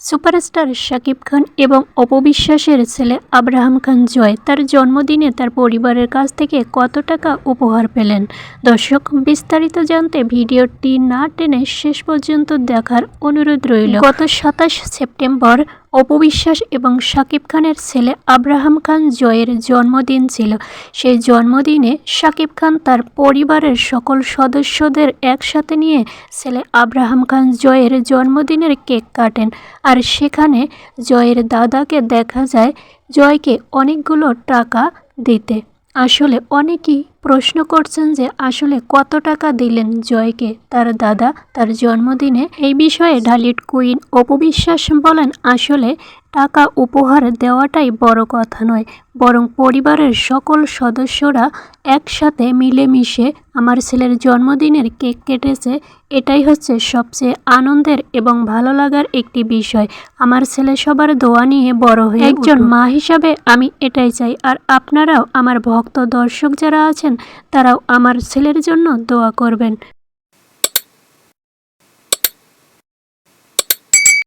Superstar Shakib Khan এবং অপু বিশ্বাসের ছেলে আব্রাহাম খান জয় তার জন্মদিনে তার পরিবারের কাছ থেকে কত টাকা উপহার পেলেন। দর্শক, বিস্তারিত জানতে ভিডিওটি না টেনে শেষ পর্যন্ত দেখার অনুরোধ রইল। গত 27 সেপ্টেম্বর অপু বিশ্বাস এবং শাকিব খানের ছেলে আব্রাহাম খান জয়ের জন্মদিন ছিল। সেই জন্মদিনে শাকিব খান তার পরিবারের সকল সদস্যদের একসাথে নিয়ে ছেলে আব্রাহাম খান জয়ের জন্মদিনের কেক কাটেন। আর সেখানে জয়ের দাদাকে দেখা যায় জয়কে অনেকগুলো টাকা দিতে। আসলে অনেকেই প্রশ্ন করছেন যে আসলে কত টাকা দিলেন জয়কে তার দাদা তার জন্মদিনে। এই বিষয়ে ঢালিউড কুইন অপু বিশ্বাস বলেন, আসলে টাকা উপহার দেওয়াটাই বড় কথা নয়, বরং পরিবারের সকল সদস্যরা একসাথে মিলেমিশে আমার ছেলের জন্মদিনের কেক কেটেছে, এটাই হচ্ছে সবচেয়ে আনন্দের এবং ভালো লাগার একটি বিষয়। আমার ছেলে সবার দোয়া নিয়ে বড় হয়ে একজন মা হিসাবে আমি এটাই চাই। আর আপনারাও আমার ভক্ত দর্শক যারা আছেন তারাও আমার ছেলের জন্য দোয়া করবেন।